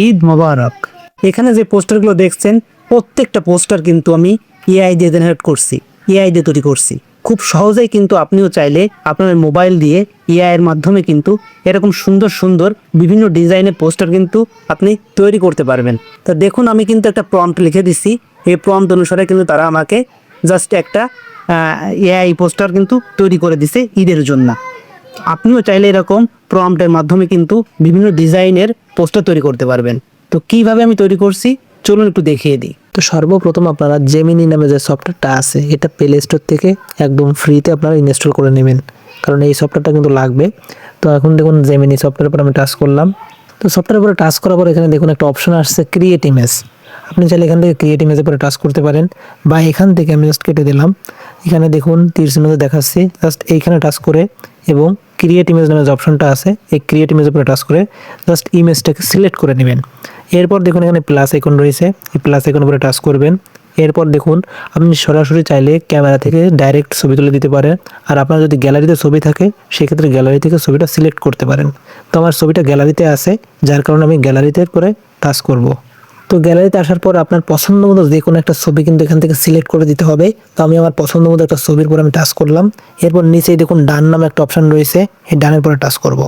ঈদ মোবারক। এখানে যে পোস্টারগুলো দেখছেন প্রত্যেকটা পোস্টার কিন্তু আমি এআই দিয়ে জেনারেট করছি, এআই দিয়ে তৈরি করছি। খুব সহজেই কিন্তু আপনিও চাইলে আপনার মোবাইল দিয়ে এআই এর মাধ্যমে কিন্তু এরকম সুন্দর সুন্দর বিভিন্ন ডিজাইনের পোস্টার কিন্তু আপনি তৈরি করতে পারবেন। তো দেখুন আমি কিন্তু একটা প্রম্পট লিখে দিছি, এই প্রম্পট অনুসারে কিন্তু তারা আমাকে জাস্ট একটা এআই পোস্টার কিন্তু তৈরি করে দিছে ঈদের জন্য। আপনিও চাইলে এরকম প্রম্পটের মাধ্যমে কিন্তু বিভিন্ন ডিজাইনের পোস্টার তৈরি করতে পারবেন। তো কিভাবে আমি তৈরি করছি চলুন একটু দেখিয়ে দিই। তো সর্বপ্রথম আপনারা জেমিনি নামে যে সফটওয়্যারটা আছে এটা প্লে স্টোর থেকে একদম ফ্রিতে আপনারা ইনস্টল করে নেবেন, কারণ এই সফটওয়্যারটা কিন্তু লাগবে। তো এখন দেখুন জেমিনি সফটওয়্যার উপর আমি টাচ করলাম। তো সফটওয়্যার উপরে টাচ করার পর এখানে দেখুন একটা অপশন আসছে ক্রিয়েট ইমেজ। আপনি চাইলে এখান থেকে ক্রিয়েট ইমেজের উপরে টাচ করতে পারেন, বা এখান থেকে আমি জাস্ট কেটে দিলাম। এখানে দেখুন তীর চিহ্ন দেখাচ্ছি, জাস্ট এইখানে টাচ করে এবং ক্রিয়েট ইমেজ নামে যে অপশনটা আছে এই ক্রিয়েট ইমেজের উপরে টাচ করে জাস্ট ইমেজটাকে সিলেক্ট করে নেবেন। এরপর দেখুন এখানে প্লাস আইকন রয়েছে, এই প্লাস আইকন উপরে টাচ করবেন। এরপর দেখুন আপনি সরাসরি চাইলে ক্যামেরা থেকে ডাইরেক্ট ছবি তুলে দিতে পারেন, আর আপনার যদি গ্যালারিতে ছবি থাকে সেক্ষেত্রে গ্যালারি থেকে ছবিটা সিলেক্ট করতে পারেন। তো আমার ছবিটা গ্যালারিতে আছে, যার কারণে আমি গ্যালারিতে করে টাচ করব। তো গ্যালারিতে আসার পর আপনার পছন্দ মতো যে কোনো একটা ছবি কিন্তু এখান থেকে সিলেক্ট করে দিতে হবে। তো আমি আমার পছন্দ মতো একটা ছবির পর আমি টাচ করলাম। এরপর নিচেই দেখুন ডান নামে একটা অপশন রয়েছে, এই ডানের পরে টাচ করব।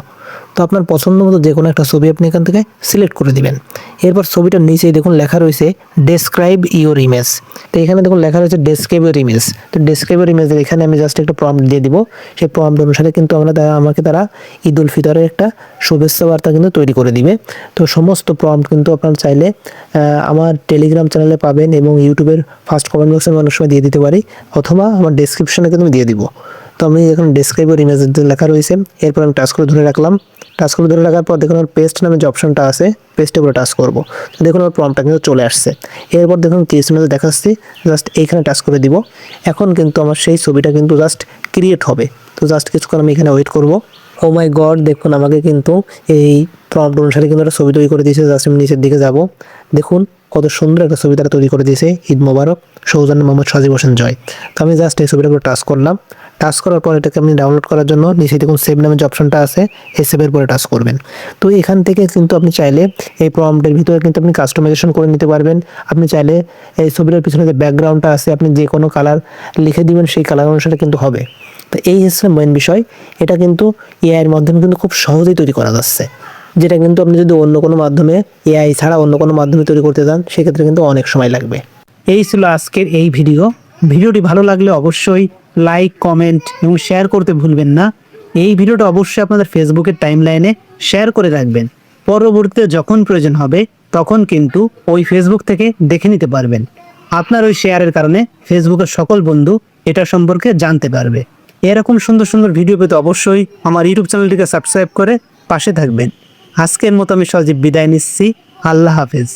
তো আপনার পছন্দ মতো যে কোনো একটা ছবি আপনি এখান থেকে সিলেক্ট করে দিবেন। এরপর ছবিটার নিচেই দেখুন লেখা রয়েছে ডেসক্রাইব ইওর ইমেজ। তো এখানে দেখুন লেখা রয়েছে ডেসক্রাইব ইওর ইমেজ। তো ডেসক্রাইব ইওর ইমেজের এখানে আমি জাস্ট একটা প্রম্পট দিয়ে দিব। সেই প্রম্পট অনুসারে কিন্তু আমাকে তারা ঈদ উল ফিতরের একটা শুভেচ্ছা বার্তা কিন্তু তৈরি করে দিবে। তো সমস্ত প্রম্পট কিন্তু আপনারা চাইলে আমার টেলিগ্রাম চ্যানেলে পাবেন, এবং ইউটিউবের ফার্স্ট কমেন্ট বক্সে আমি অনেক সময় দিয়ে দিতে পারি, অথবা আমার ডেসক্রিপশনে কিন্তু আমি দিয়ে দিব। তো আমি এখন ডেসক্রাইব ইওর ইমেজ লেখা রয়েছে, এরপর আমি টাচ করে ধরে রাখলাম। টাচ করে ধরে রাখার পর দেখুন আমার পেস্ট নামে যে অপশনটা আছে পেস্টের উপরে টাচ করব। তো দেখুন আমার প্রম্পটটা কিন্তু চলে আসছে। এরপর দেখুন কি ইমেজ দেখাচ্ছি, জাস্ট এইখানে টাচ করে দিব। এখন কিন্তু আমার সেই ছবিটা কিন্তু জাস্ট ক্রিয়েট হবে। তো জাস্ট কিছুক্ষণ আমি এখানে ওয়েট করব। ও মাই গড, দেখুন আমাকে কিন্তু এই প্রম্পট অনুসারে কিন্তু একটা ছবি তৈরি করে দিয়েছে। জাস্ট আমি নিচের দিকে যাব, দেখুন কত সুন্দর একটা ছবি তারা তৈরি করে দিয়েছে, ঈদ মোবারক সৌজন্য মোহাম্মদ সাজিব হোসেন জয়। তো আমি জাস্ট এই ছবিটার উপর টাচ করলাম। টাচ করার পর এটাকে আপনি ডাউনলোড করার জন্য নিচে দেখুন সেভ নামে যে অপশনটা আছে এই সেভের পরে টাচ করবেন। তো এখান থেকে কিন্তু আপনি চাইলে এই প্রম্পটের ভিতরে কিন্তু আপনি কাস্টমাইজেশন করে নিতে পারবেন। আপনি চাইলে এই ছবিটার পিছনে যে ব্যাকগ্রাউন্ডটা আছে আপনি যে কোনো কালার লিখে দিবেন, সেই কালার অনুসারে কিন্তু হবে। তো এই হচ্ছে মেইন বিষয়। এটা কিন্তু এআই এর মাধ্যমে কিন্তু খুব সহজেই তৈরি করা যাচ্ছে, যেটা কিন্তু আপনি যদি অন্য কোনো মাধ্যমে এআই ছাড়া অন্য কোনো মাধ্যমে তৈরি করতে চান সেক্ষেত্রে কিন্তু অনেক সময় লাগবে। এই ছিল আজকের এই ভিডিওটি ভালো লাগলে অবশ্যই লাইক, কমেন্ট এবং শেয়ার করতে ভুলবেন না। এই ভিডিওটা অবশ্যই আপনাদের ফেসবুকের টাইমলাইনে শেয়ার করে রাখবেন। পরবর্তীতে যখন প্রয়োজন হবে তখন কিন্তু ওই ফেসবুক থেকে দেখে নিতে পারবেন। আপনার ওই শেয়ারের কারণে ফেসবুকের সকল বন্ধু এটা সম্পর্কে জানতে পারবে। এরকম সুন্দর সুন্দর ভিডিও পেতে অবশ্যই আমার ইউটিউব চ্যানেলটিকে সাবস্ক্রাইব করে পাশে থাকবেন। আজকের মতো আমি সজীব বিদায় নিচ্ছি। আল্লাহ হাফেজ।